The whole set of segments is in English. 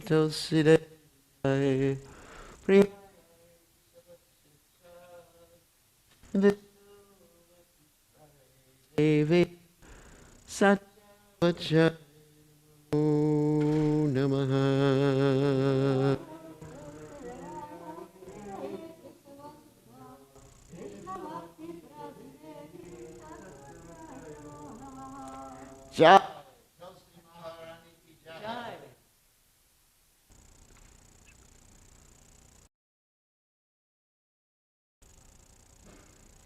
Tulsi Priya Devi Satvacha Namaha. Jai.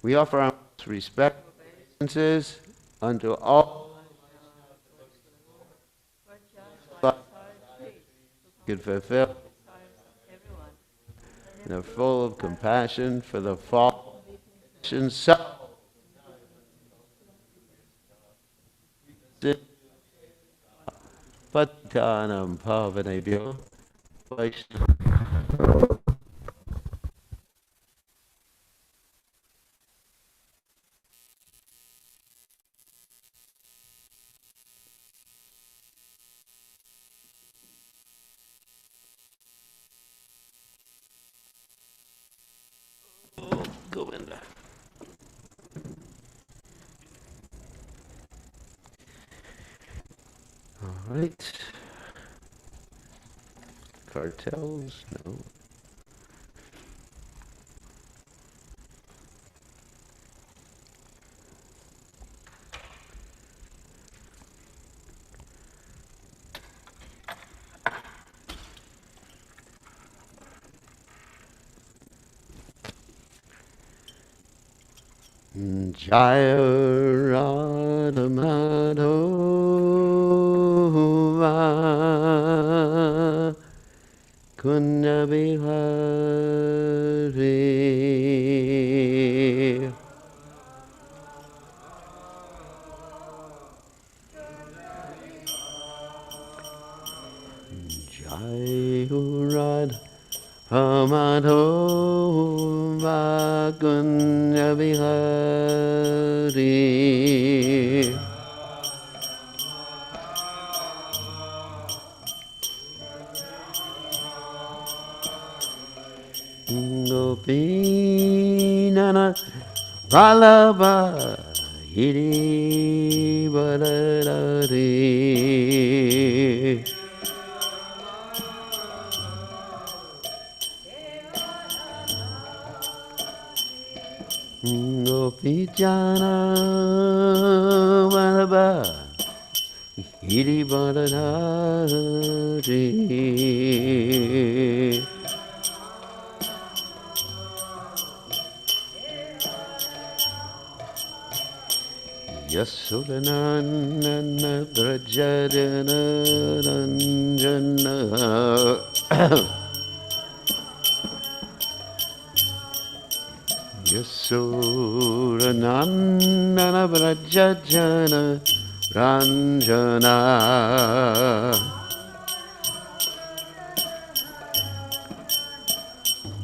We offer our most respect unto all who could fulfill and are full of compassion for the fallen soul. Patitanam Pavanebhyo Vaishnava. Govinda. All right. Cartels? No. Jaya Radha Madhova Kunda Bihari. Jaya Radha Madhova Kunda Bihari. Gopinana Vallabha Giri Varadari. Gopijana Vallabha Giri Varadari. Yasudanana Brajadana Ranjana Yasudanana Brajadana Ranjana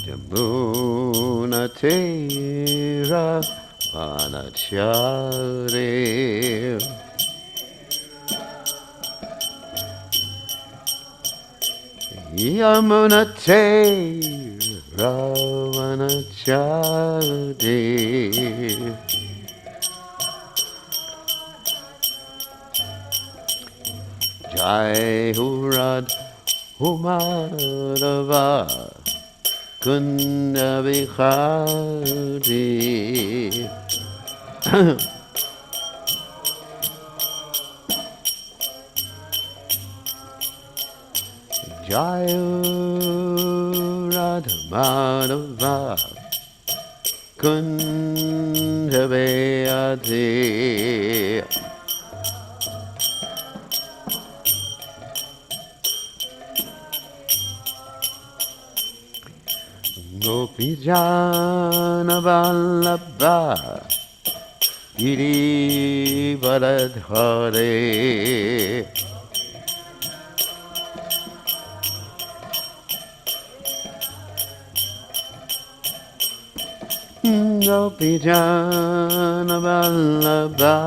Jamuna Tera Vanachare Yamunate Ravanachare Jai Hurad Humadava Kunda Bihari. Jaya Radha Madhava Kunda Bihari. Gopijana Vallabha Giri Varadhare. Gopijana Vallabha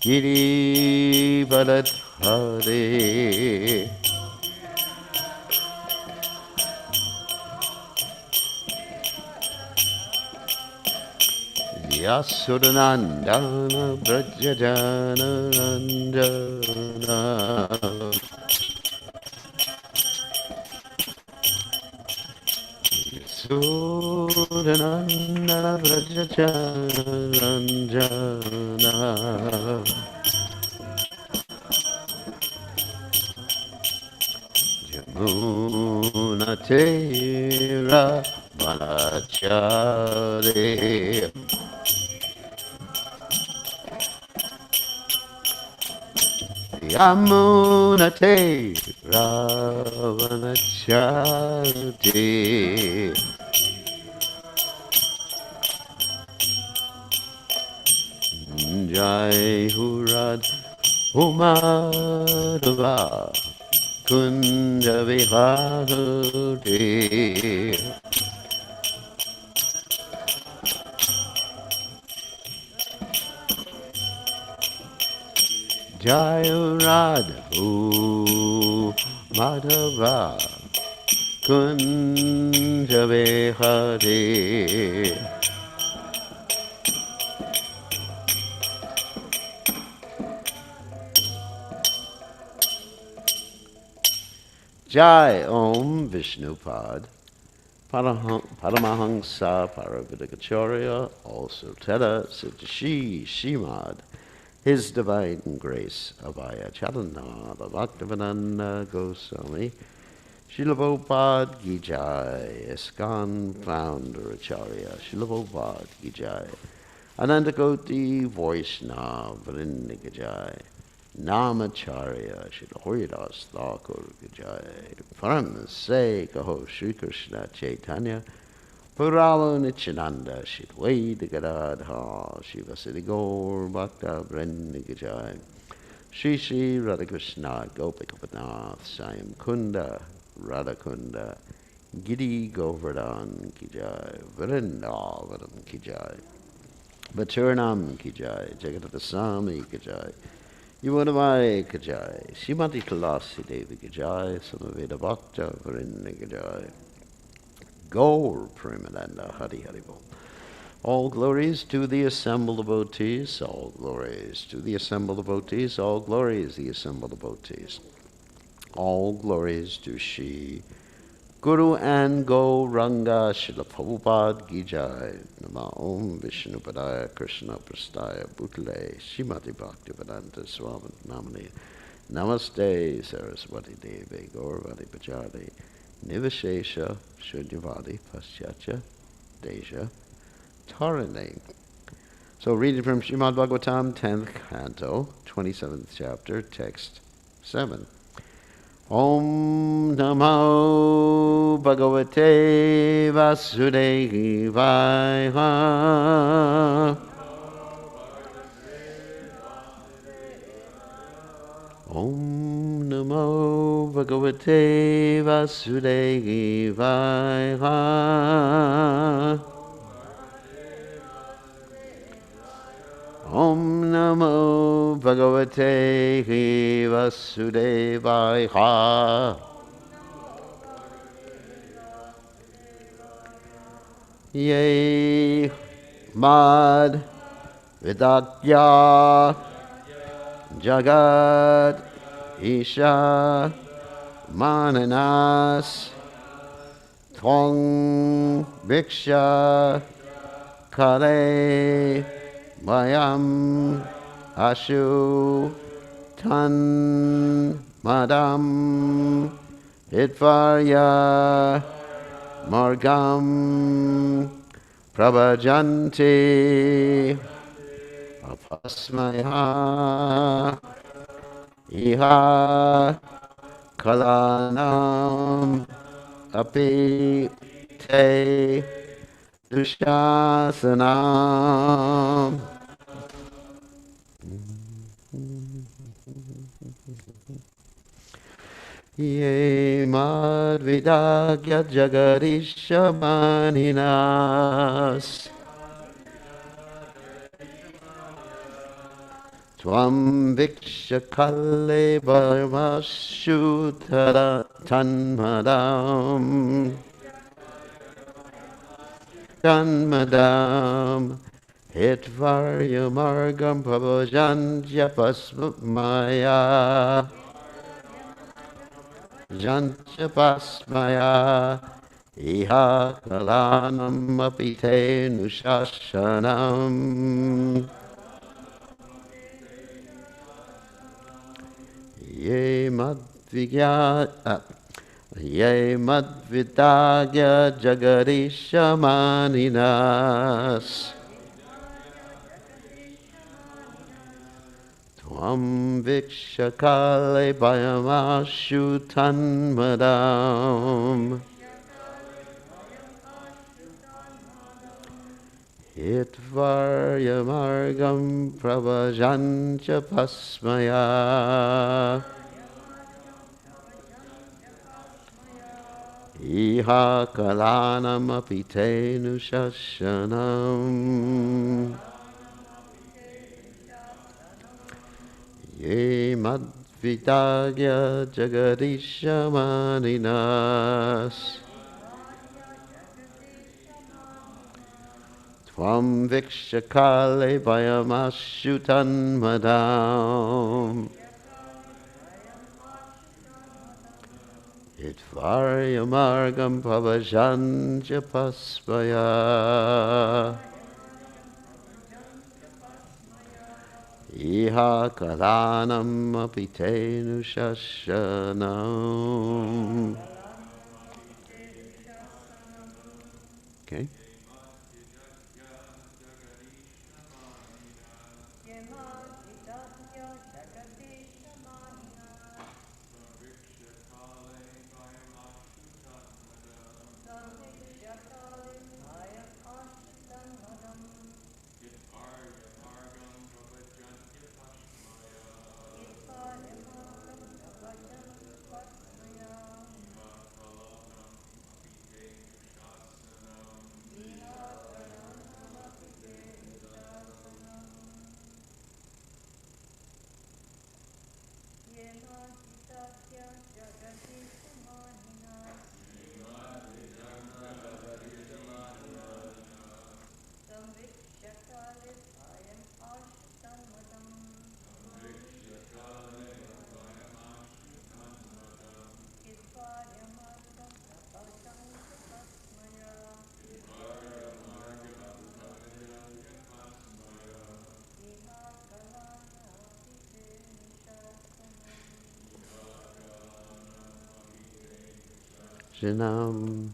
Giri Varadhare. Yasudanandana Brajajana Nandana Yasudanandana Brajajana Nandana Yamunatera Manachare Yamunate Ravanachate Jai Hurad Umadava Kunda Viharte Jai Radha Madhava Kunja Vihare Jai Om Vishnupad Paramahansa Paravidakacharya, also Teta Siddhashi Shimad, His Divine Grace Abhaya Chalana Bhaktivedanta Goswami, Srila Prabhupada Ki Jai, ISKCON Founder Acharya, Srila Prabhupada Ki Jai, Anandakoti Vaishnava Vrinda Ki Jai, Namacharya Srila Haridas Thakur Ki Jai, Param Se Kaho Sri Krishna Chaitanya, Puralo Nityananda Shidwaita Gadadha Shivasati Gaur Bhakta Vrinda Ki Jai, Shri Shri Radhakrishna Gopikapanath Sayam Kunda Radhakunda Giri Govardhan Ki Jai, Vrindavanam Ki Jai, Vaturnam Ki Jai, Jagadasami Ki Jai, Yuvanamai Ki Jai, Srimati Tulasi Devi Ki Jai, Samaveda Bhakta Vrinda Ki Jai, Gaur Premananda Hari Hari Bol. All glories to the assembled devotees, all glories to the assembled devotees, all glories the assembled devotees. All glories to Shri Guru and Gauranga Srila Prabhupada Ki Jai. Nama Om Vishnupadaya Krishna Prastaya Bhutale Srimati Bhaktivedanta Swami Namani Namaste Saraswati Devi Gauravati Pachari Nivashesha Shunyavadi Paschatya Deja Tarane. So reading from Srimad Bhagavatam, 10th canto, 27th chapter, text 7. Om Namo Bhagavate Vasudevaya. Om Namo Bhagavate Vasudevaya. Om Namo Bhagavate Vasudevaya. Ye Mad Vidakya Jagat Isha Mananas Twang Viksha Kare Mayam Ashu Tan Madam Hitvarya Margam Prabhajanti Apasmaya Iha Kalanam Api Te Dushasanam. Ye madvidagya jagarisha maninas Tvam viksha kalle bharmashutara tanmadam Hitvaryamargam prabhajantya pasmaya. Jantya pasmaya. Iha kalanam apite nushashanam. Ye madvigya Ye madvidagya jagarishamaninas Tvam vikshakale bhayamashu tanmadam Hitvaryamargam prabhajancha pasmaya Iha kalanam apitenu shashanam Ye madvidagya jagarishamaninas Tvam vikshakale vayamashutan madam Itvaryamargam pavajanja paspaya Iha kalanam apitenu shashanam. Okay. Shinam.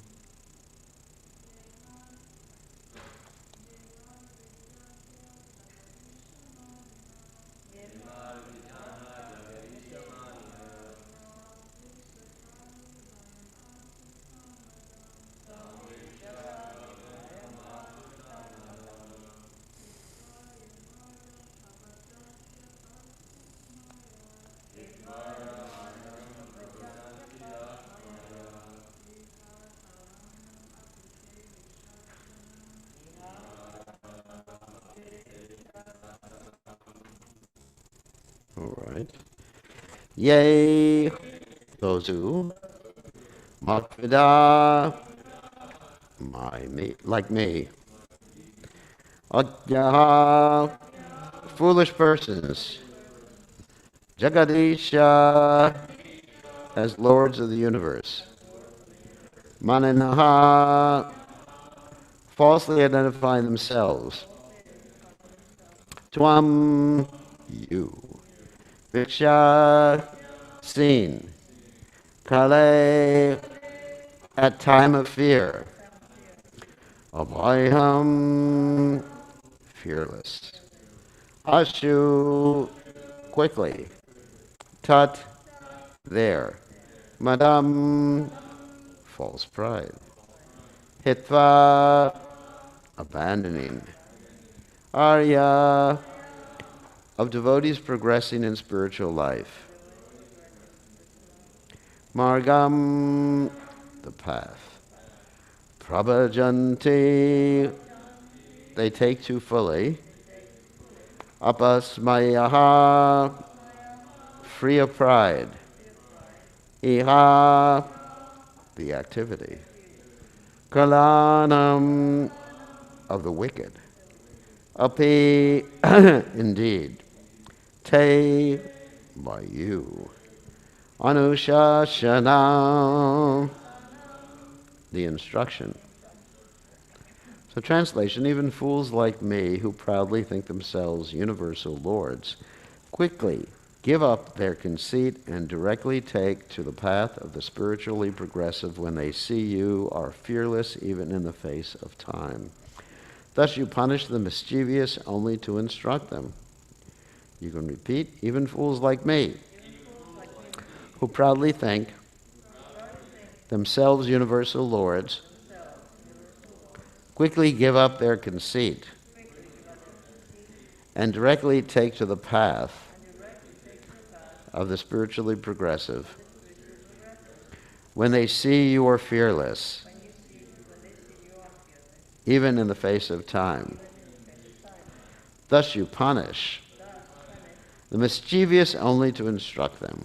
All right. Yay, those who Makvida, me, like me. Adyaha, foolish persons. Jagadisha, as lords of the universe. Mananaha, falsely identifying themselves. Tvam, you. Viksha, seen. Kale, at time of fear. Abhayam, fearless. Ashu, quickly. Tat, there. Madam, false pride. Hitva, abandoning. Arya, of devotees progressing in spiritual life. Margam, the path. Prabhajanti, they take too fully. Apasmayaha, free of pride. Iha, the activity. Kalanam, of the wicked. Api, indeed, te, by you, anushasana, the instruction. So translation, even fools like me who proudly think themselves universal lords, quickly give up their conceit and directly take to the path of the spiritually progressive when they see you are fearless even in the face of time. Thus you punish the mischievous only to instruct them. You can repeat, even fools like me, who proudly think themselves universal lords, quickly give up their conceit and directly take to the path of the spiritually progressive when they see you are fearless, even in the face of time. Thus you punish the mischievous only to instruct them.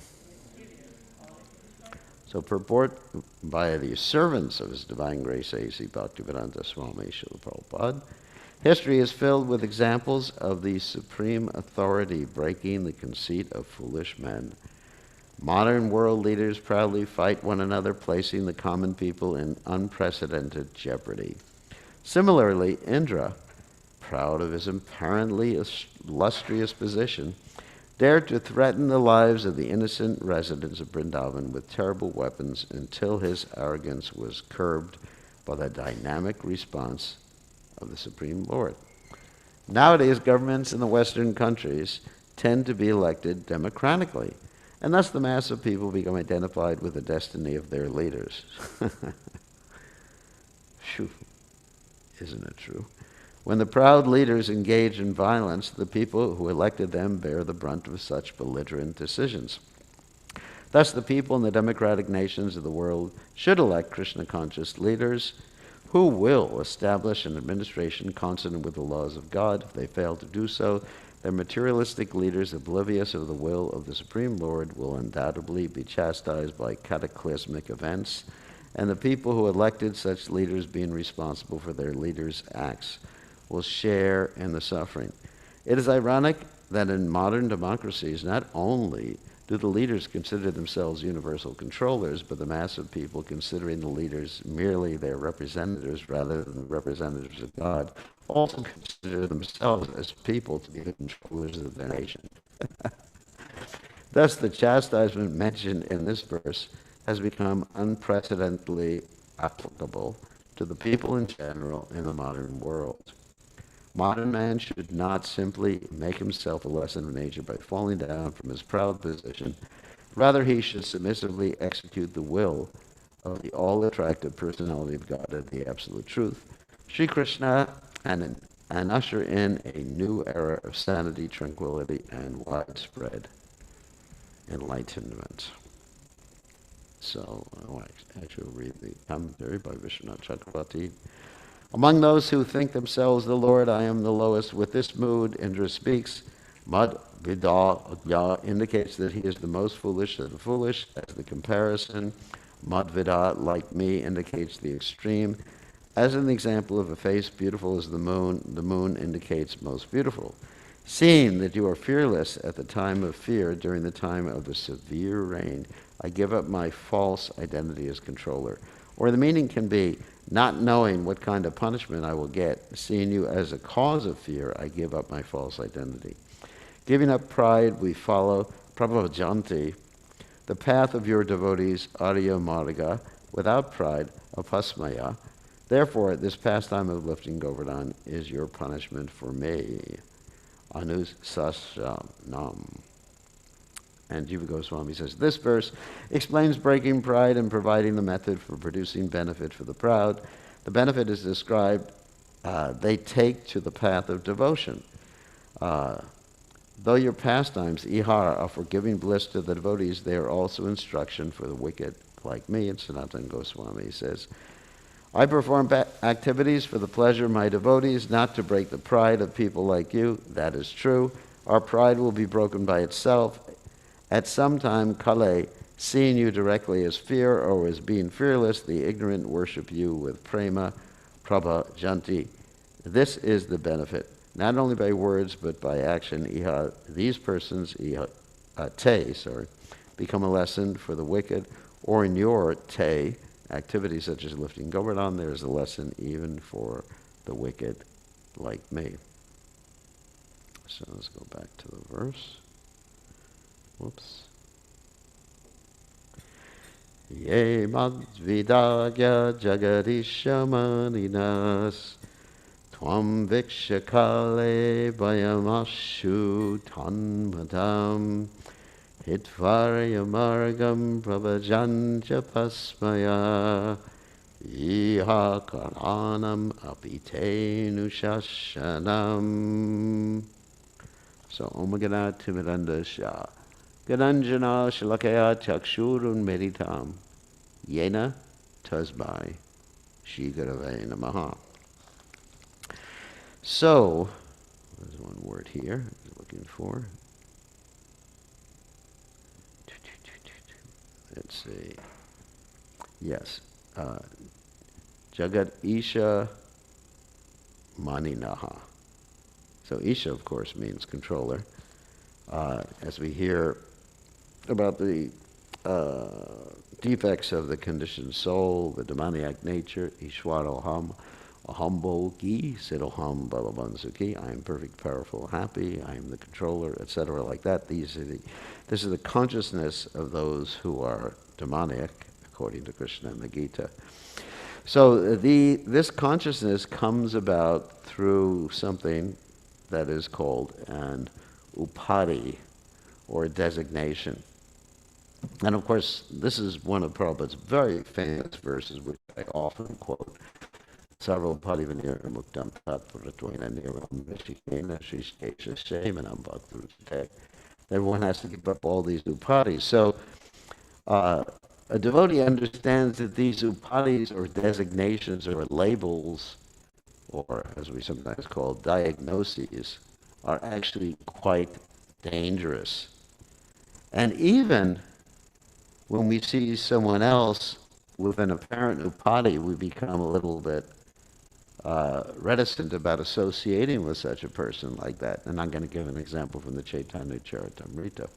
So purport by the servants of His Divine Grace A.C. Bhaktivedanta Swami Srila Prabhupada. History is filled with examples of the supreme authority breaking the conceit of foolish men. Modern world leaders proudly fight one another, placing the common people in unprecedented jeopardy. Similarly, Indra, proud of his apparently illustrious position, dared to threaten the lives of the innocent residents of Vrindavan with terrible weapons until his arrogance was curbed by the dynamic response of the Supreme Lord. Nowadays, governments in the Western countries tend to be elected democratically, and thus the mass of people become identified with the destiny of their leaders. Phew, isn't it true? When the proud leaders engage in violence, the people who elected them bear the brunt of such belligerent decisions. Thus, the people in the democratic nations of the world should elect Krishna-conscious leaders who will establish an administration consonant with the laws of God. If they fail to do so, their materialistic leaders, oblivious of the will of the Supreme Lord, will undoubtedly be chastised by cataclysmic events, and the people who elected such leaders, being responsible for their leaders' acts, will share in the suffering. It is ironic that in modern democracies, not only do the leaders consider themselves universal controllers, but the mass of people, considering the leaders merely their representatives rather than representatives of God, also consider themselves as people to be the controllers of their nation. Thus, the chastisement mentioned in this verse has become unprecedentedly applicable to the people in general in the modern world. Modern man should not simply make himself a lesson of nature by falling down from his proud position. Rather, he should submissively execute the will of the all-attractive personality of God and the absolute truth, Sri Krishna, and usher in a new era of sanity, tranquility, and widespread enlightenment. So, I'll actually read the commentary by Vishwanath Chakravarti. Among those who think themselves the Lord, I am the lowest. With this mood, Indra speaks. Mad Vida indicates that he is the most foolish of the foolish. As the comparison, Mad Vida, like me, indicates the extreme. As in the example of a face beautiful as the moon indicates most beautiful. Seeing that you are fearless at the time of fear, during the time of the severe rain, I give up my false identity as controller. Or the meaning can be, not knowing what kind of punishment I will get, seeing you as a cause of fear, I give up my false identity. Giving up pride, we follow prabhajanti, the path of your devotees, arya marga, without pride, apasmaya. Therefore, this pastime of lifting Govardhan is your punishment for me. Anusasyanam. And Jiva Goswami says, this verse explains breaking pride and providing the method for producing benefit for the proud. The benefit is described, they take to the path of devotion. Though your pastimes, ihara, are for giving bliss to the devotees, they are also instruction for the wicked like me. And Sanatana Goswami says, I perform activities for the pleasure of my devotees, not to break the pride of people like you. That is true. Our pride will be broken by itself. At some time, Kale, seeing you directly as fear or as being fearless, the ignorant worship you with prema, prabha, janti. This is the benefit. not only by words but by action. These persons, become a lesson for the wicked, or in your te, activities such as lifting Govardhan, there is a lesson even for the wicked like me. So let's go back to the verse. Whoops. Ye madvidagya jagadishamaninas tvam vikshakale vayamashu tanmadam hitvaryamargam prabhajanja pasmaya iha karanam apitenu shashanam. So Omagana Timidanda Shah Gananjana Shalakaya Chakshurun Meditam Yena Tasbai Shigarave Namaha. So, there's one word here I'm looking for. Let's see. Yes. Jagat Isha Maninaha. So Isha, of course, means controller. As we hear about the defects of the conditioned soul, the demoniac nature, Ishwaroham, Ahambogi, Siddhoham, Balabansuki, I am perfect, powerful, happy, I am the controller, etc., like that. This is the consciousness of those who are demoniac, according to Krishna and the Gita. So this consciousness comes about through something that is called an upadi, or designation. And of course, this is one of Prabhupada's very famous verses, which I often quote. Sarva upadi vanira muktam tatvaratvoina niram rishikena shishkesha shemanam bhakturute. Everyone has to give up all these upadis. So a devotee understands that these upadis, or designations, or labels, or as we sometimes call diagnoses, are actually quite dangerous. And even when we see someone else with an apparent upadi, we become a little bit reticent about associating with such a person like that. And I'm going to give an example from the Chaitanya Charitamrita.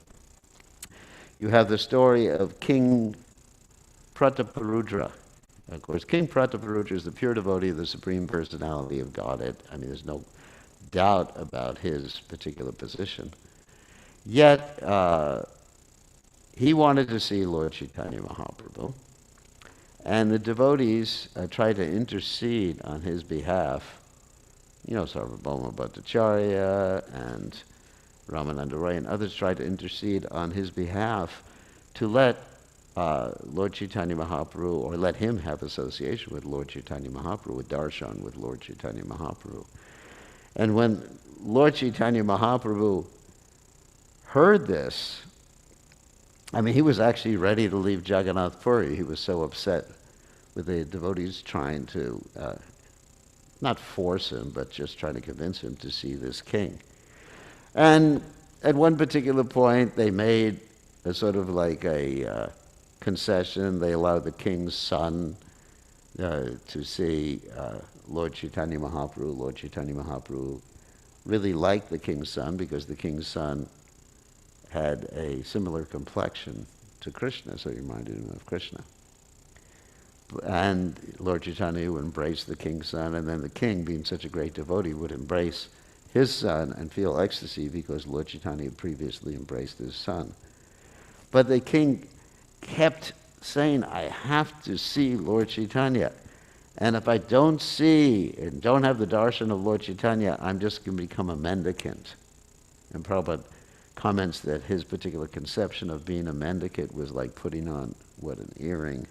You have the story of King Prataparudra. Of course, King Prataparudra is the pure devotee of the Supreme Personality of Godhead. I mean, there's no doubt about his particular position. Yet, he wanted to see Lord Chaitanya Mahaprabhu, and the devotees tried to intercede on his behalf. You know, Sarvabhauma Bhattacharya and Ramananda Roy and others tried to intercede on his behalf to let Lord Chaitanya Mahaprabhu, or let him have association with Lord Chaitanya Mahaprabhu, with darshan with Lord Chaitanya Mahaprabhu. And when Lord Chaitanya Mahaprabhu heard this, I mean, he was actually ready to leave Jagannath Puri. He was so upset with the devotees trying to, not force him, but just trying to convince him to see this king. And at one particular point, they made a sort of like a concession. They allowed the king's son to see Lord Chaitanya Mahaprabhu. Lord Chaitanya Mahaprabhu really liked the king's son because the king's son had a similar complexion to Krishna, so he reminded him of Krishna. And Lord Chaitanya would embrace the king's son, and then the king, being such a great devotee, would embrace his son and feel ecstasy because Lord Chaitanya had previously embraced his son. But the king kept saying, I have to see Lord Chaitanya. And if I don't see and don't have the darshan of Lord Chaitanya, I'm just going to become a mendicant. And Prabhupada comments that his particular conception of being a mendicant was like putting on, an earring,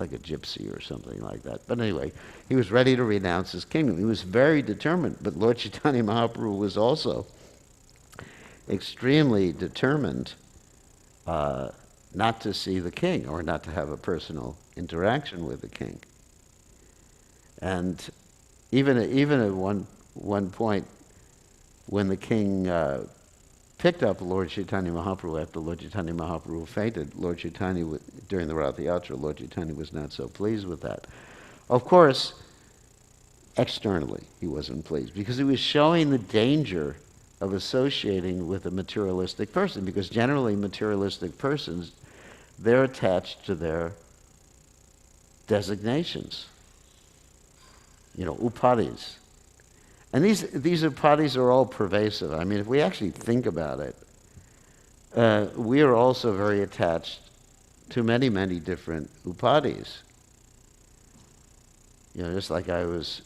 like a gypsy or something like that. But anyway, he was ready to renounce his kingdom. He was very determined, but Lord Chaitanya Mahaprabhu was also extremely determined not to see the king, or not to have a personal interaction with the king. And even at one point, when the king picked up Lord Chaitanya Mahaprabhu after Lord Chaitanya Mahaprabhu fainted, Lord Chaitanya, during the Rath Yatra, Lord Chaitanya was not so pleased with that. Of course, externally, he wasn't pleased because he was showing the danger of associating with a materialistic person, because generally materialistic persons, they're attached to their designations, upadhis. And these upadhis are all pervasive. I mean, if we actually think about it, we are also very attached to many, many different upadhis. Just like I was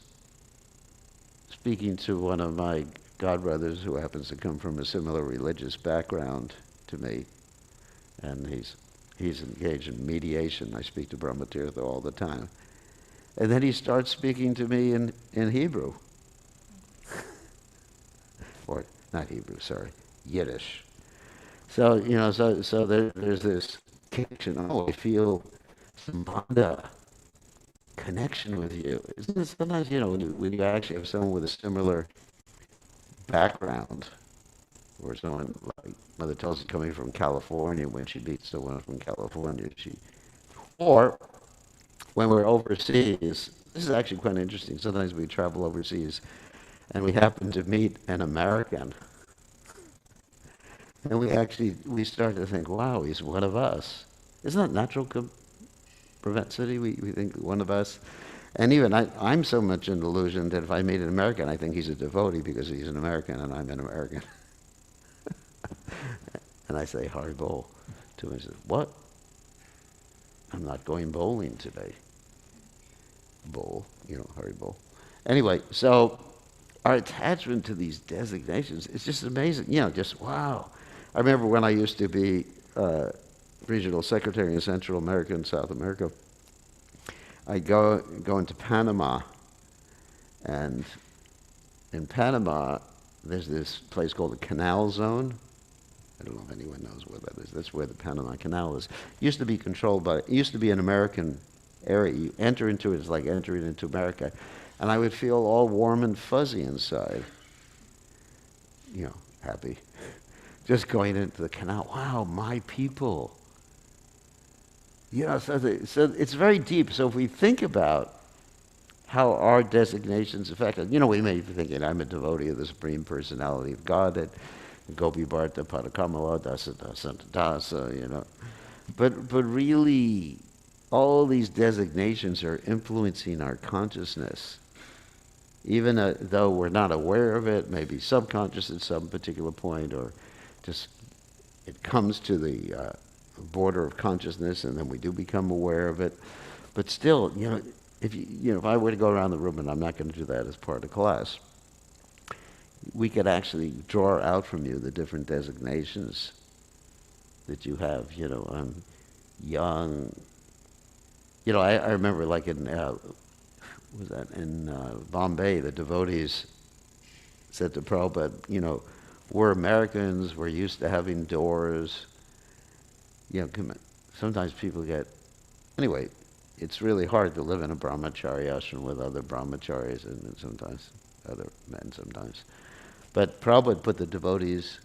speaking to one of my godbrothers who happens to come from a similar religious background to me, and he's engaged in mediation. I speak to Brahmatirtha all the time. And then he starts speaking to me in Hebrew. Or not Hebrew, sorry, Yiddish. So, there's this connection. Oh, I feel some banda connection with you. Isn't it sometimes, when you actually have someone with a similar background, or someone like Mother Tulsi coming from California, when she meets someone from California, or when we're overseas, this is actually quite interesting. Sometimes we travel overseas and we happen to meet an American, and we start to think, wow, he's one of us. Isn't that natural propensity? We think one of us. And even I'm so much in delusion that if I meet an American, I think he's a devotee because he's an American and I'm an American. And I say, Haribol to him. He says, what? I'm not going bowling today. Bowl, Haribol. Anyway, so our attachment to these designations is just amazing. Just wow. I remember when I used to be regional secretary in Central America and South America, I go into Panama, and in Panama, there's this place called the Canal Zone. I don't know if anyone knows where that is. That's where the Panama Canal is. It used to be an American area. You enter into it, it's like entering into America. And I would feel all warm and fuzzy inside. Happy. Just going into the canal. Wow, my people. So it's very deep. So if we think about how our designations affect us, we may be thinking, I'm a devotee of the Supreme Personality of God, that Gopi Bharta Parakamala Dasa Dasa Dasa, But really, all these designations are influencing our consciousness. Even though we're not aware of it, maybe subconscious at some particular point, or just it comes to the border of consciousness, and then we do become aware of it. But still, if I were to go around the room, and I'm not going to do that as part of class, we could actually draw out from you the different designations that you have. I'm young. I remember, like in Bombay, the devotees said to Prabhupada, we're Americans, we're used to having doors. Sometimes people anyway, it's really hard to live in a brahmachari ashram with other brahmacharis and sometimes other men sometimes. But Prabhupada put the devotees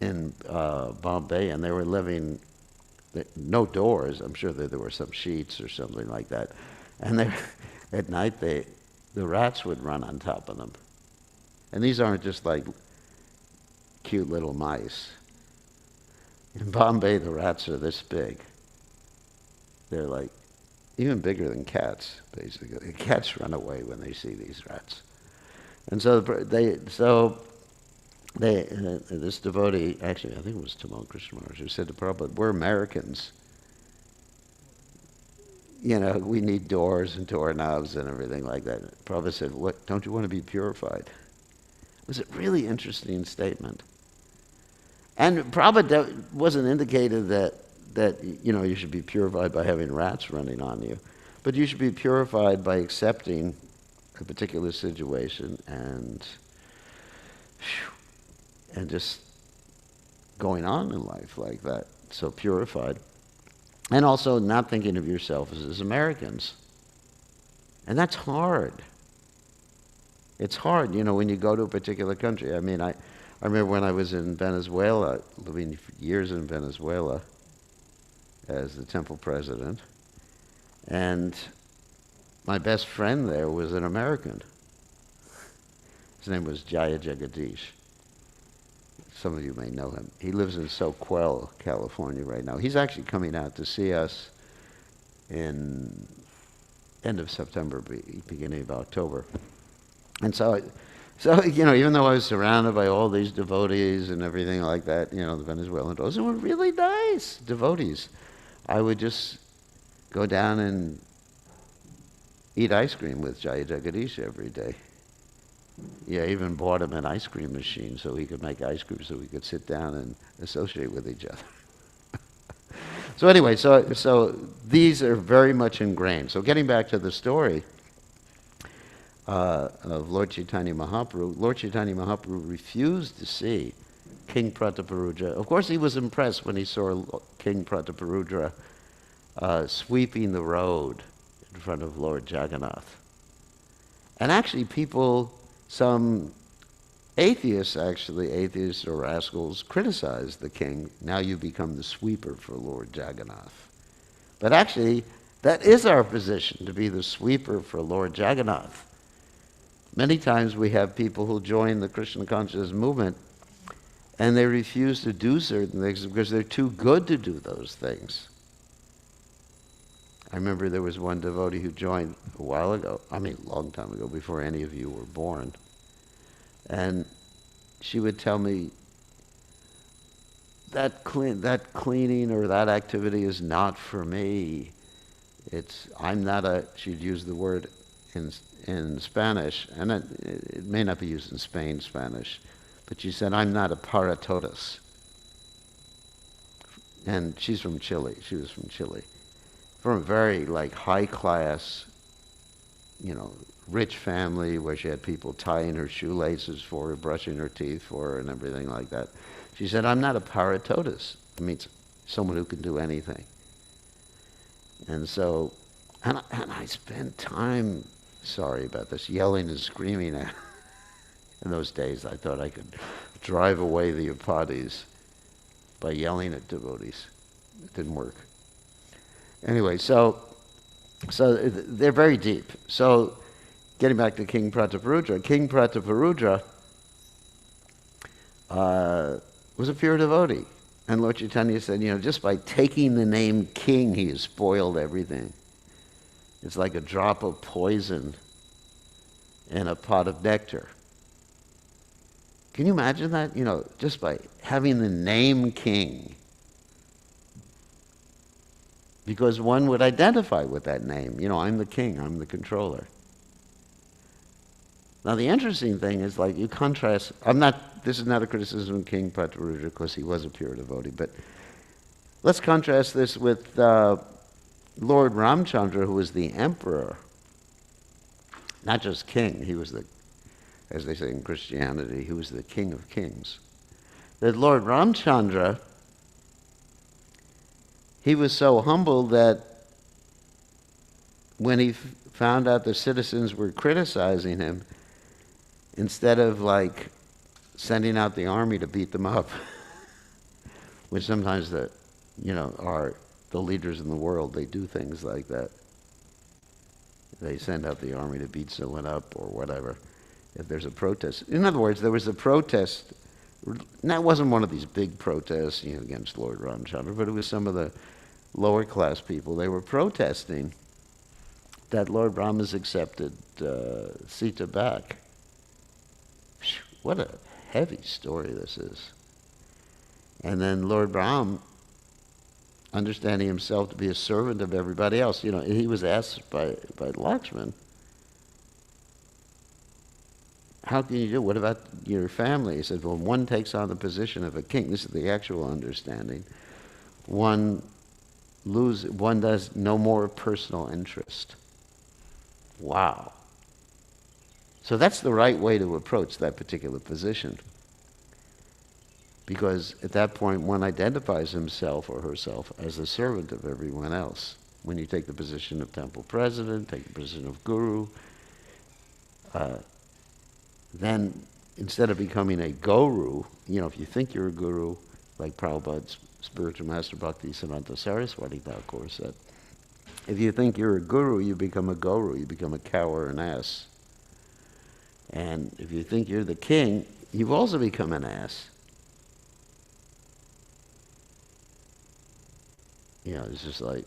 in Bombay, and they were living, no doors. I'm sure that there were some sheets or something like that. And at night, the rats would run on top of them. And these aren't just like cute little mice. In Bombay, the rats are this big. They're like even bigger than cats, basically. Cats run away when they see these rats. And so this devotee, actually, I think it was Tamal Krishna Maharaj, who said to Prabhupada, we're Americans. We need doors and doorknobs and everything like that. Prabhupada said, what, don't you want to be purified? It was a really interesting statement. And Prabhupada wasn't indicated that you should be purified by having rats running on you, but you should be purified by accepting a particular situation and just going on in life like that, so purified. And also not thinking of yourself as Americans. And that's hard. It's hard, when you go to a particular country. I mean, I remember when I was in Venezuela, living for years in Venezuela as the temple president, and my best friend there was an American. His name was Jaya Jagadish. Some of you may know him. He lives in Soquel, California right now. He's actually coming out to see us in end of September, beginning of October. And so, even though I was surrounded by all these devotees and everything like that, the Venezuelan devotees, who were really nice devotees, I would just go down and eat ice cream with Jaya Jagadish every day. Yeah, I even bought him an ice cream machine so he could make ice cream so we could sit down and associate with each other. So anyway, so these are very much ingrained. So getting back to the story of Lord Chaitanya Mahaprabhu refused to see King Prataparudra. Of course, he was impressed when he saw King Prataparudra sweeping the road in front of Lord Jagannath. And actually some atheists or rascals, criticized the king. Now you become the sweeper for Lord Jagannath. But actually, that is our position, to be the sweeper for Lord Jagannath. Many times we have people who join the Krishna consciousness movement and they refuse to do certain things because they're too good to do those things. I remember there was one devotee who joined a while ago, a long time ago, before any of you were born. And she would tell me, that cleaning or that activity is not for me. She'd use the word in Spanish, and it may not be used in Spain, Spanish, but she said, I'm not a para todos. And she's from Chile. She was from Chile. From a very high class, rich family where she had people tying her shoelaces for her, brushing her teeth for her, and everything like that. She said, I'm not a para todos. It means someone who can do anything. And so, and I spent time, sorry about this, yelling and screaming at her. In those days, I thought I could drive away the upadhis by yelling at devotees. It didn't work. Anyway, so they're very deep. So getting back to King Prataparudra was a pure devotee. And Lord Chaitanya said, just by taking the name king, he has spoiled everything. It's like a drop of poison in a pot of nectar. Can you imagine that? Just by having the name king. Because one would identify with that name. I'm the king, I'm the controller. Now the interesting thing is, you contrast, this is not a criticism of King Prataparudra because he was a pure devotee, but let's contrast this with Lord Ramchandra, who was the emperor. Not just king, he was as they say in Christianity, he was the king of kings. That Lord Ramchandra, he was so humble that when he found out the citizens were criticizing him, instead of sending out the army to beat them up, which sometimes are the leaders in the world, they do things like that. They send out the army to beat someone up or whatever, if there's a protest. In other words, there was a protest. That wasn't one of these big protests against Lord Ramchandra, but it was some of the lower class people. They were protesting that Lord Ram has accepted Sita back. What a heavy story this is. And then Lord Ram, understanding himself to be a servant of everybody else, he was asked by Lakshman, how can you do? What about your family? He said, well, one takes on the position of a king. This is the actual understanding. One does no more personal interest. Wow. So that's the right way to approach that particular position. Because at that point, one identifies himself or herself as a servant of everyone else. When you take the position of temple president, take the position of guru, then instead of becoming a guru, if you think you're a guru, like Prabhupada's spiritual master Bhakti Siddhanta Saraswati Thakur said, If you think you're a guru, you become a guru. You become a cow or an ass. And if you think you're the king, you've also become an ass. It's just like,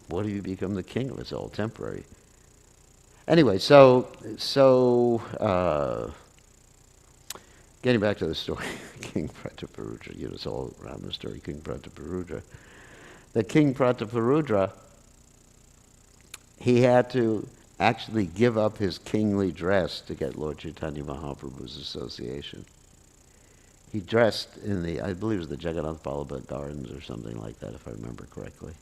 what do you become the king of? It's all temporary. Anyway, so getting back to the story, King Prataparudra, it's all around the story, King Prataparudra. The King Prataparudra, he had to actually give up his kingly dress to get Lord Chaitanya Mahaprabhu's association. He dressed in I believe it was the Jagannath Vallabha Gardens or something like that, if I remember correctly.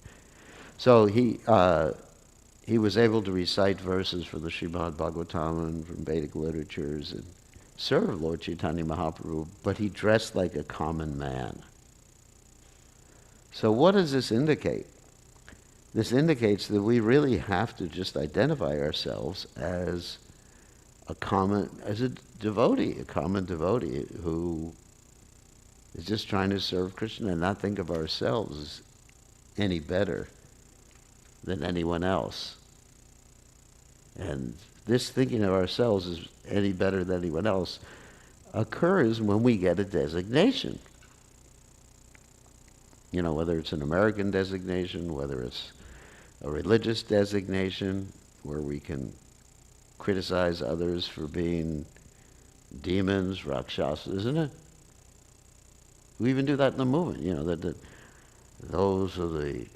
So he was able to recite verses from the Srimad Bhagavatam and from Vedic literatures and serve Lord Chaitanya Mahaprabhu, but he dressed like a common man. So what does this indicate? This indicates that we really have to just identify ourselves as a common devotee who is just trying to serve Krishna and not think of ourselves as any better than anyone else. And this thinking of ourselves as any better than anyone else occurs when we get a designation. Whether it's an American designation, whether it's a religious designation where we can criticize others for being demons, rakshasas, isn't it? We even do that in the movement, that those are the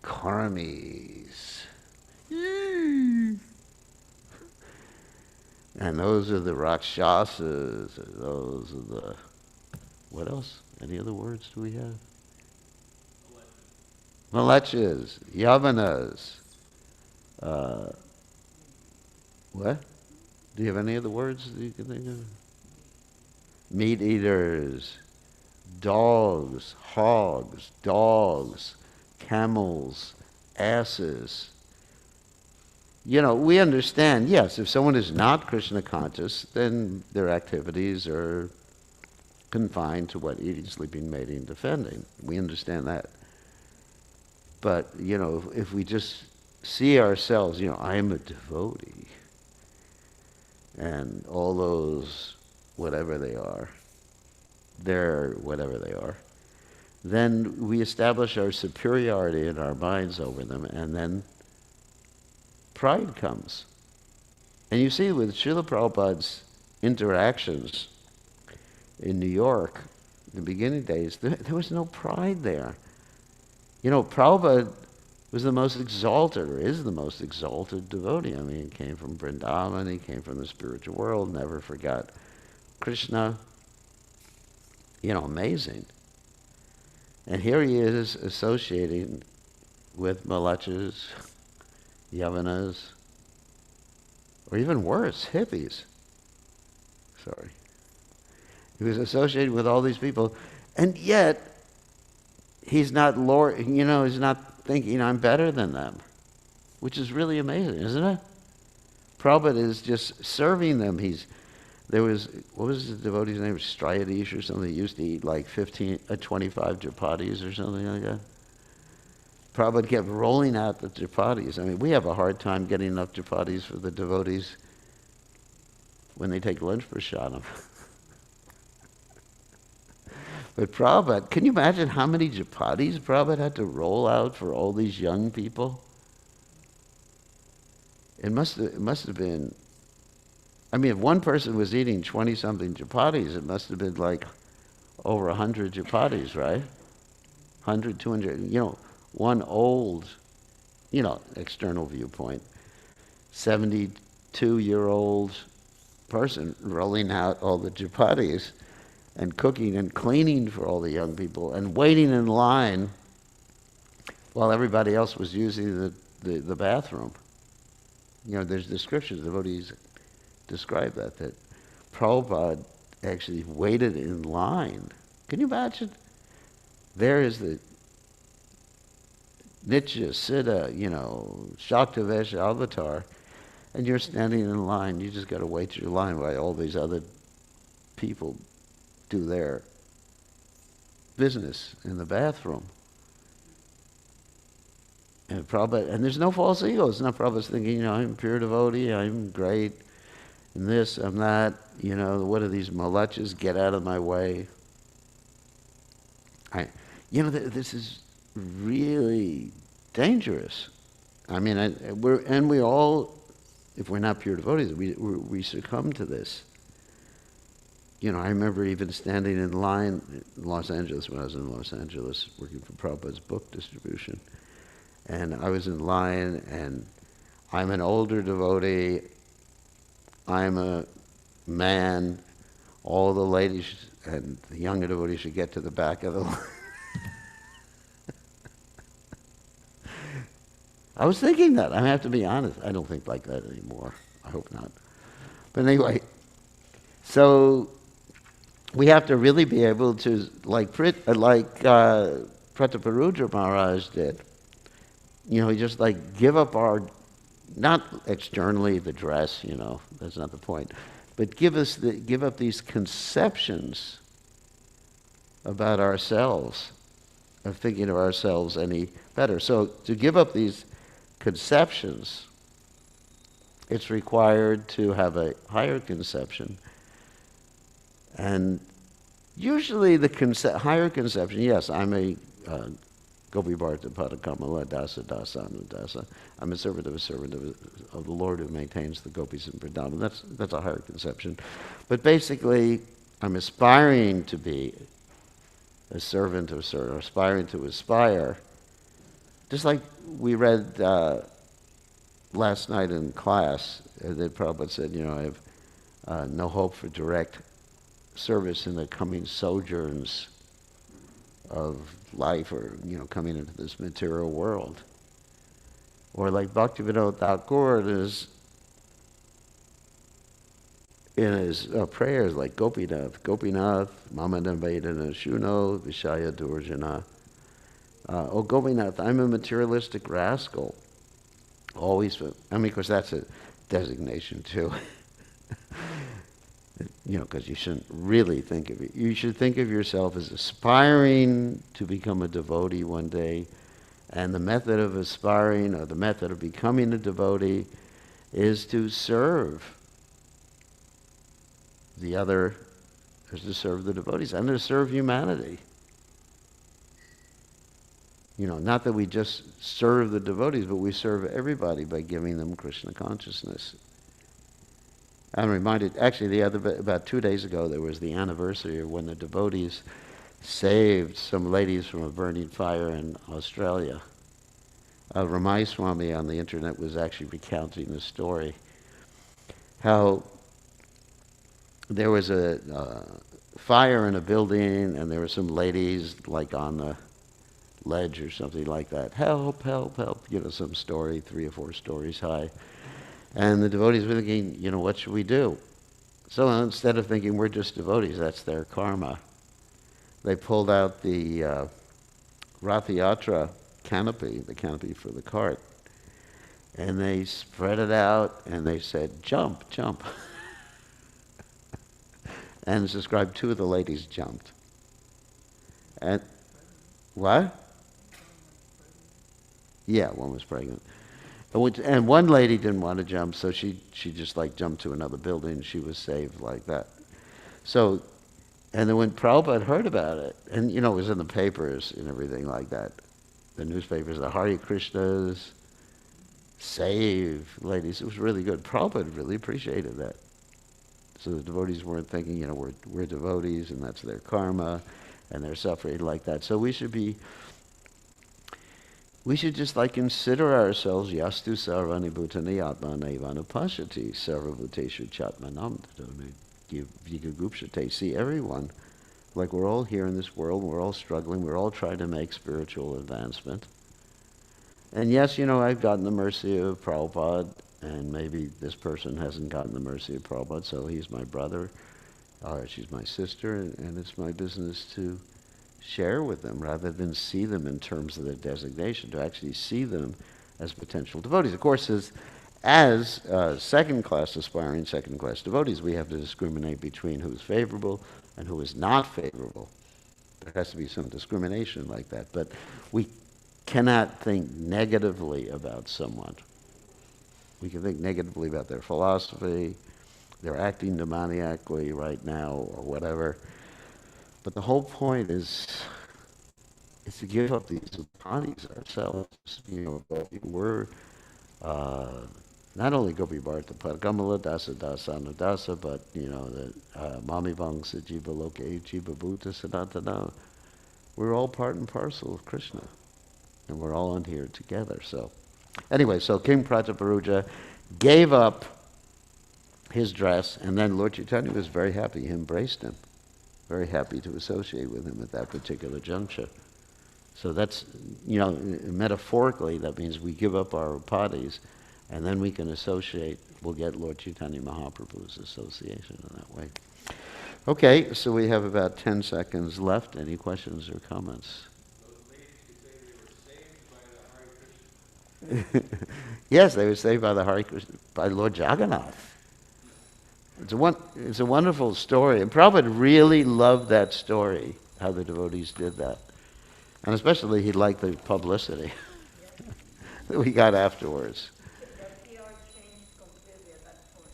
karmis. And those are the rakshasas, and those are the, what else? Any other words do we have? Malechas, yavanas. What? Do you have any other words that you can think of? Meat eaters, dogs, hogs, dogs, camels, asses. We understand, yes, if someone is not Krishna conscious, then their activities are confined to what? Eating, sleeping, mating, defending. We understand that. But, if we just see ourselves, I am a devotee, and all those, whatever they are, they're whatever they are, then we establish our superiority in our minds over them, and then pride comes. And you see with Srila Prabhupada's interactions in New York, in the beginning days, there was no pride there. Prabhupada was the most exalted, or is the most exalted devotee. I mean, he came from Vrindavan, he came from the spiritual world, never forgot Krishna. Amazing. And here he is associating with malechas, yavanas, or even worse, hippies. Sorry. He was associated with all these people, and yet he's not he's not thinking I'm better than them, which is really amazing, isn't it? Prabhupada is just serving them. What was the devotee's name? Striadish or something. He used to eat like 25 chapatis or something like that. Prabhupada kept rolling out the chapatis. I mean, we have a hard time getting enough chapatis for the devotees when they take lunch prasadam. But Prabhupada, can you imagine how many chapatis Prabhupada had to roll out for all these young people? It must have been, I mean, if one person was eating 20-something chapatis, it must have been like over 100 chapatis, right? 100, 200, one old, external viewpoint, 72-year-old person rolling out all the chapatis and cooking and cleaning for all the young people and waiting in line while everybody else was using the bathroom. There's descriptions, devotees describe that Prabhupada actually waited in line. Can you imagine? There is the Nitya, Siddha, Shaktavesha avatar, and you're standing in line. You just got to wait your line while all these other people do their business in the bathroom. And Prabhupada, and there's no false ego. It's not Prabhupada's thinking, I'm a pure devotee, I'm great, and this, I'm that, what are these malachas? Get out of my way. This is really dangerous. I mean, we all, if we're not pure devotees, we succumb to this. I remember even standing in line in Los Angeles, when I was in Los Angeles working for Prabhupada's book distribution. And I was in line, and I'm an older devotee, I'm a man, all the ladies and the younger devotees should get to the back of the line. I was thinking that. I have to be honest. I don't think like that anymore. I hope not. But anyway, so we have to really be able to, like Prataparudra Maharaj did, just like give up our, not externally the dress, that's not the point, but give up these conceptions about ourselves, of thinking of ourselves any better. So to give up these conceptions, it's required to have a higher conception. And usually the higher conception, yes, I'm a Gopi Bharta Padakamala Dasa Dasana Dasa. I'm a servant of the Lord who maintains the gopis in Vrindavan. That's a higher conception. But basically, I'm aspiring to be a servant of or aspiring to aspire. Just like we read last night in class, that Prabhupada said, I have no hope for direct service in the coming sojourns of life, or coming into this material world. Or like Bhaktivinoda Thakur in his prayers, like Gopinath, Mama Nivedana Shuno, Vishaya Durjana. Oh Gopinath, I'm a materialistic rascal. Always, of course that's a designation too. Because you shouldn't really think of it. You should think of yourself as aspiring to become a devotee one day. And the method of aspiring, or the method of becoming a devotee, is to serve the other, is to serve the devotees, and to serve humanity. Not that we just serve the devotees, but we serve everybody by giving them Krishna consciousness. I'm reminded, actually, about 2 days ago, there was the anniversary of when the devotees saved some ladies from a burning fire in Australia. Ramai Swami on the internet was actually recounting the story. How there was a fire in a building, and there were some ladies like on the ledge or something like that. Help, help, help. Some story, 3 or 4 stories high. And the devotees were thinking, what should we do? So instead of thinking we're just devotees, that's their karma, they pulled out the Rath Yatra canopy, the canopy for the cart, and they spread it out, and they said, jump, jump. And it's described 2 of the ladies jumped. And what? Yeah, one was pregnant. And one lady didn't want to jump, so she just jumped to another building. She was saved like that. So, and then when Prabhupada heard about it, and it was in the papers and everything like that, the newspapers, the Hare Krishnas, save ladies, it was really good. Prabhupada really appreciated that. So the devotees weren't thinking, we're devotees and that's their karma and they're suffering like that. So we should just consider ourselves yastu sarvani bhutani atmana evanupashati sarvabhuteshu chatmanam vigagupshate. See everyone, like we're all here in this world, we're all struggling, we're all trying to make spiritual advancement. And yes, I've gotten the mercy of Prabhupada, and maybe this person hasn't gotten the mercy of Prabhupada, so he's my brother, or she's my sister, and it's my business to share with them rather than see them in terms of their designation, to actually see them as potential devotees. Of course, as second-class aspiring second-class devotees, we have to discriminate between who is favorable and who is not favorable. There has to be some discrimination like that. But we cannot think negatively about someone. We can think negatively about their philosophy, they're acting demoniacally right now, or whatever. But the whole point is to give up these bodies ourselves. We're not only Gopi Bharta Padgamala Dasa Dasana Dasa, but the Mami Vangsa Jiva Loke Jiva Bhuta Sanatana. We're all part and parcel of Krishna, and we're all in here together. So, anyway, so King Prataparuja gave up his dress, and then Lord Chaitanya was very happy. He embraced him, very happy to associate with him at that particular juncture. So that's, metaphorically, that means we give up our upadhis, and then we can associate, we'll get Lord Chaitanya Mahaprabhu's association in that way. Okay, so we have about 10 seconds left. Any questions or comments? Those ladies who say they were saved by the Hare Krishna. Yes, they were saved by the Hare Krishna, by Lord Jagannath. It's a wonderful story, and Prabhupada really loved that story, how the devotees did that. And especially he liked the publicity that we got afterwards.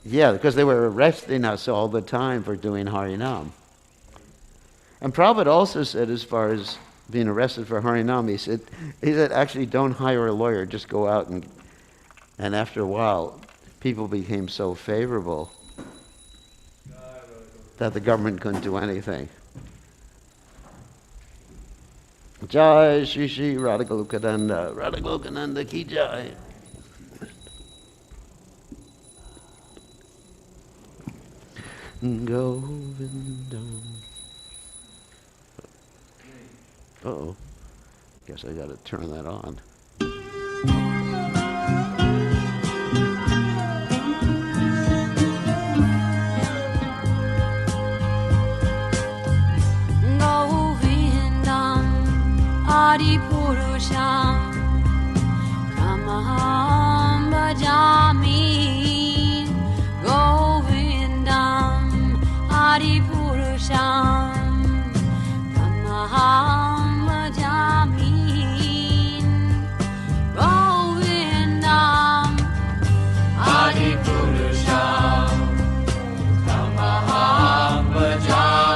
Yeah, because they were arresting us all the time for doing Harinam. And Prabhupada also said, as far as being arrested for Harinam, he said, actually don't hire a lawyer, just go out and after a while, people became so favorable that the government couldn't do anything. Jai Shri Shri Radhagolokananda, Radhagolokananda ki jai. Govinda. Uh-oh. Guess I gotta turn that on. Adi Purusham Kamaham Bhajami Govindam Adi Purusham Kamaham Bhajami Govindam Adi Purusham Kamaham Bhajami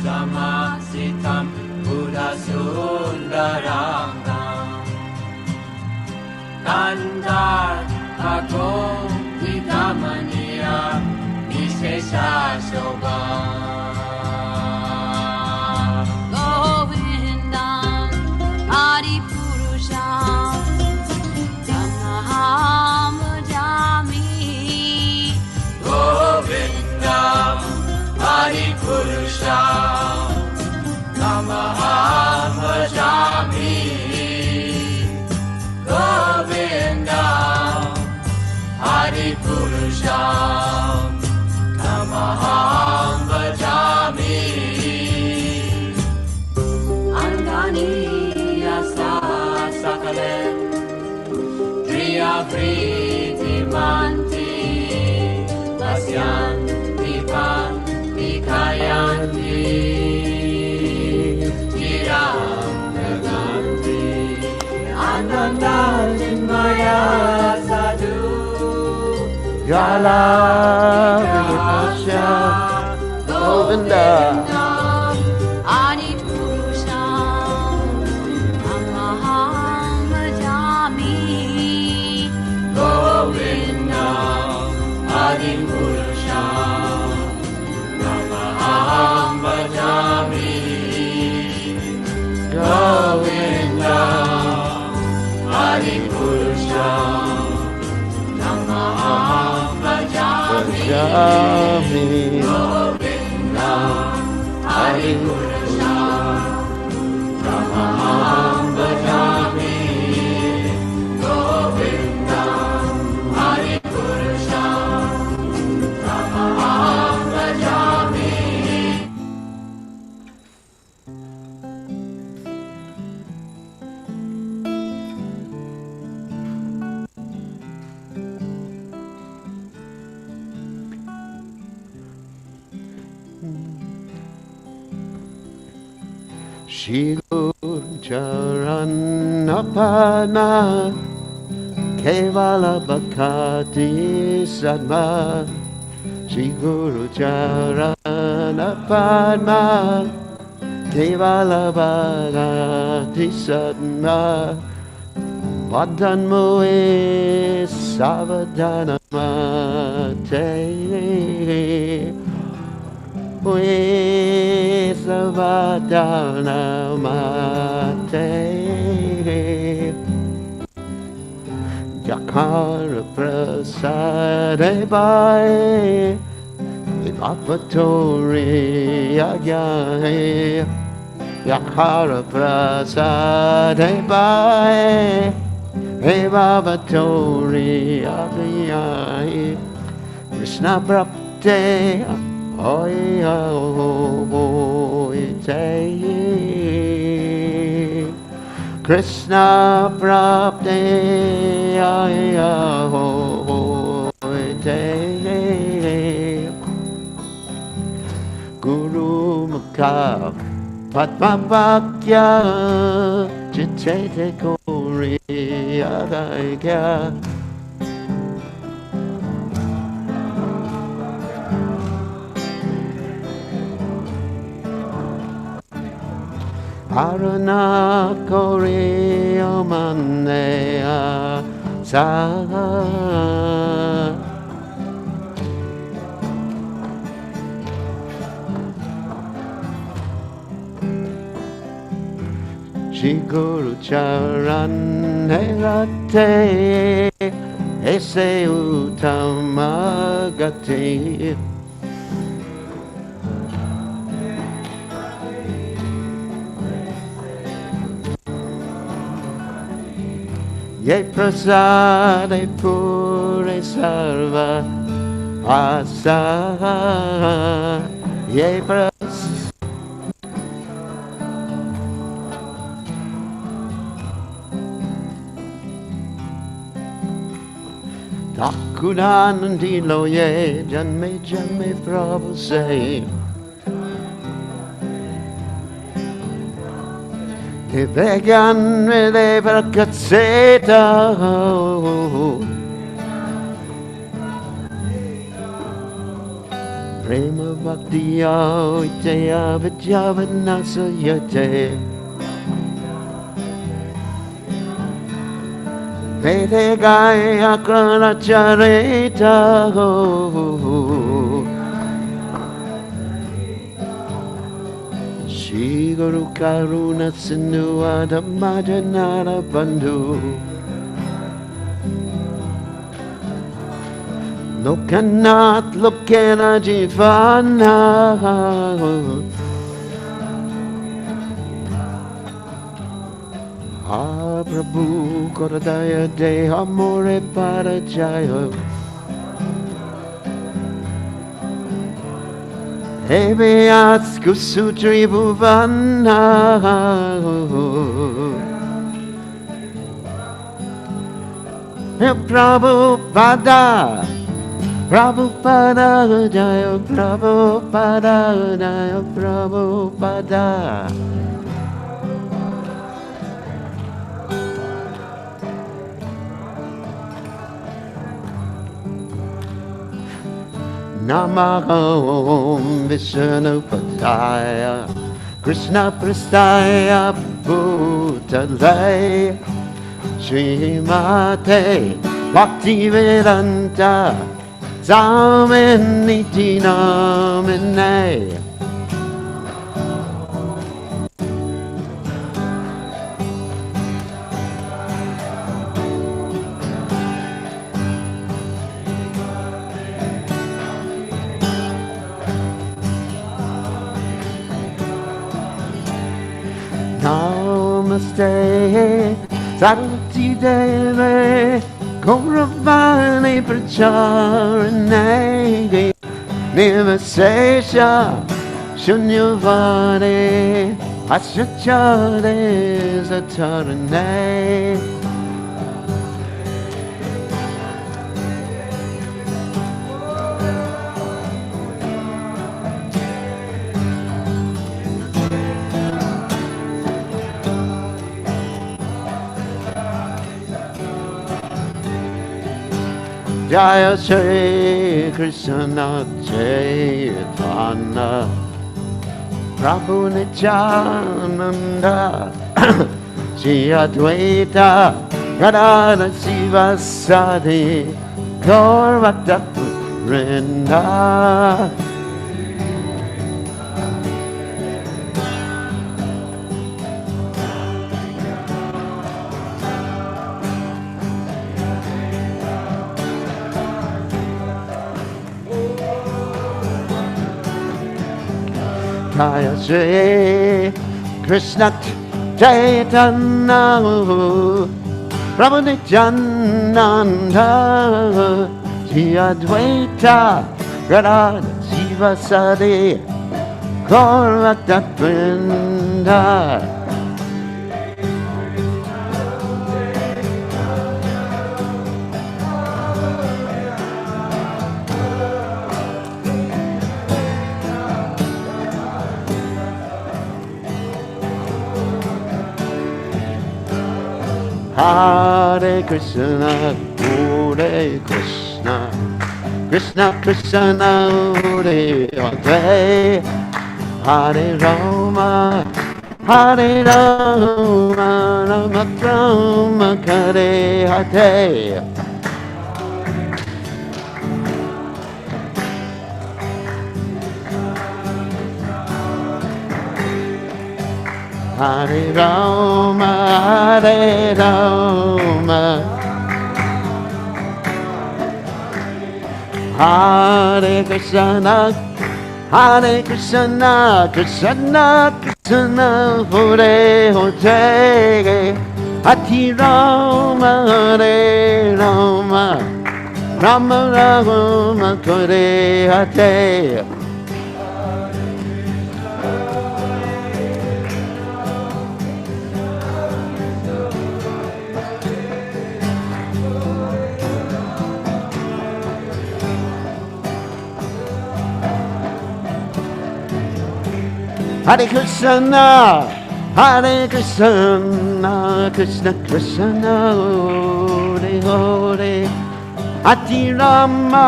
Samasitam Buddha Sundarangam Nandar Agom Vidamaniya Vishesha Shobham Govindam Adi Purusham Tamaham Bhajami Govindam Adi Purusham Namaham Bhajami Govindam Adi Purusham Namaham Bhajami Andani Yasa Sakale Priya Priti Manti Vasyan Vipan Vikayanti Chiram Naganti Ananda Chinmaya Sadhu Jala Vilasya Govinda Adi Purusham Amaham Bhajami Govinda Adi Purusham Namaham Bhajami Govinda Adi Purusham Namaham Bhajami Govinda Adi Purusham Namaham Bhajami Govinda Adi Purusham Namaham Bhajami. Shri Guru Charanapana Kevala Bhakti Sadma Shri Guru Charanapana Kevala Bhakti Sadma Vadan Moe Savadana Mate Moe Savadana Mate Yakara Prasade Bhai Vavatori Agya Yakara Prasade Bhai Vavatori Agya Krishna Prapte Oi Krishna Prapte Guru Mukha Padma Bhakya Chitte Kori Agaya Arana Kori Omanea Sa Shri Guru Charan Herate Ese Uttamagati Ye Prasade Pure Sarva Asa Ye Prasade Takudanandilo ye Janme Prabhu say Devegan Redeva Katseta Prema Bhaktiya Jaya Vijavanasa Yate Vede Gaya Kranacharita Shri Guru Karuna Sindhu Adamajanara Bandhu Lokanath Lokena Jivana Ah Prabhu Koradaya De Amore Parajaya Ebeats Kusutri Bhuvana Prabhupada Prabhupada Jaya Prabhupada Jaya Prabhupada Namaham Vishnu Padaya Krishna Prastaya Bhutale Srimate Bhakti Vedanta Samaniti Namane Namaste Sarvati Deve Gauravani Pracharane Nivasesha Shunyavane Asachare Satarane Jaya Shri Krishna Chaitanya Prabhu Nityananda Shri Advaita Radha Shiva Sadi Gaur Bhakta Vrinda. Jaya Shri Krishna Chaitanya Prabhu Nityananda Shri Advaita Radha Shiva Sadi Gaur Bhakta Vrinda. Hare Krishna, Hare Krishna, Krishna Krishna, Hare Hare, Hare Rama, Hare Rama, Rama Rama, Hare Hare. Hare Rama, Hare Rama, Hare Krishna, Hare Krishna, Krishna Krishna, Hare Hare, Hare Rama, Hare Rama, Rama Rama, Hare Hare. Hare Krishna, Hare Krishna, Krishna Krishna, Hare Hare, Hare Rama,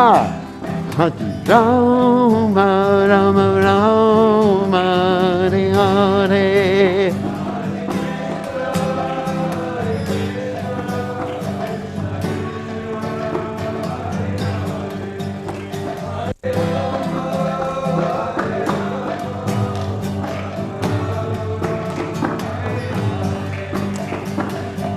Hare Rama, Rama Rama, Hare Hare.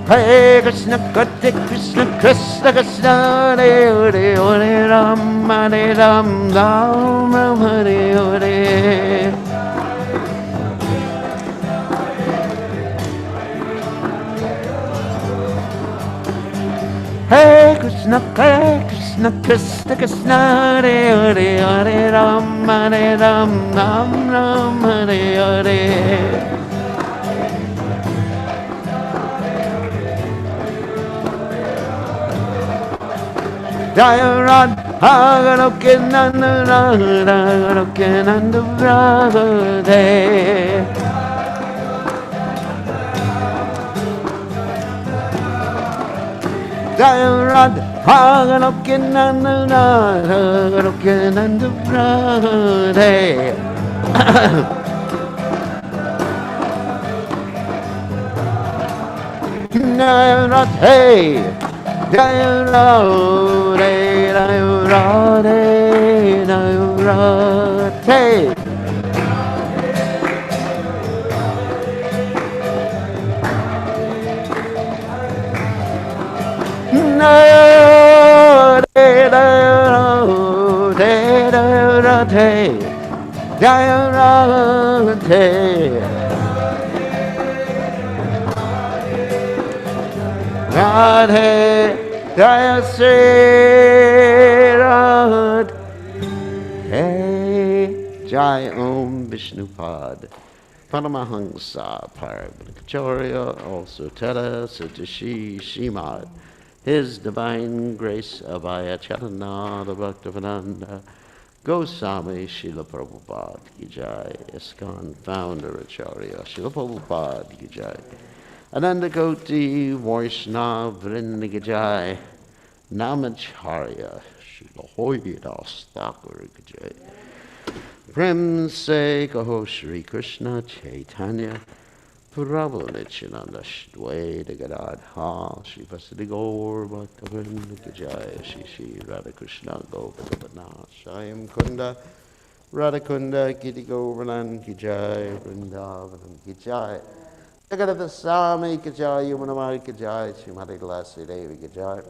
Hare Krishna, Hare Krishna, Krishna Krishna, Hare Hare, Hare Ram, Hare Ram, Ram Ram, Hare Hare. Hare Krishna, Krishna Krishna, Hare Hare, Hare Ram, Hare Ram, Ram Ram, Hare Hare. Jaya Radha Goke Nanda Radha Goke Nanda Radha. Jaya Radha Goke Nanda Radha Goke Nanda Radha. Jaya Radha, Jaya Radha, Jaya Radha, Jaya Radha. Jaya Radha, Radhe, Jaya Sri Radhe, Jai Om Vishnupad, Paramahansa Paramahansa, also Teta Satishi Shimad, His Divine Grace Abhaya Charanada Bhaktivedanta Goswami Srila Prabhupada Ki Jai, ISKCON Founder Acharya Srila Prabhupada Ki Jai, Ananda Koti Vaishnava Vrinda Ki Jai, Namacharya Shilahoydas Thakur Gajay. Prem Se Kaho Shri Krishna Chaitanya Prabhu Nityananda Shadwaita Gadadha Shri Vasadi Gaur Bhaktavinda Gajaya Shri Shri Radha Krishna Govardhana Shayam Kunda Radha Kunda Giti Govardhan Gijay Vrindavanam Gijay Jagadata Sami Gijay Yumanamari Gijay Srimati Lasi Devi Gijay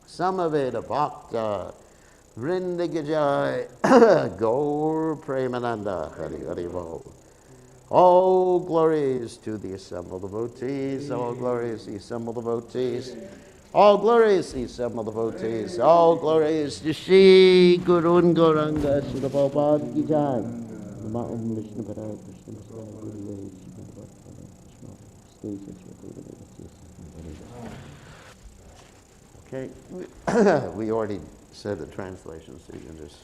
Samaveda Bhakta Vrinda Gijay Gaur Premananda Hari Hari Bol. All glories to the assembled devotees, all glories to the assembled devotees, all glories to the assembled devotees, all glories to Shri Gurun Gauranga Srila Prabhupada Ki Jai. Namo Om Vishnu Padaya Krishna Prasad Guru Krishna. Okay, we already said the translation, so you can just...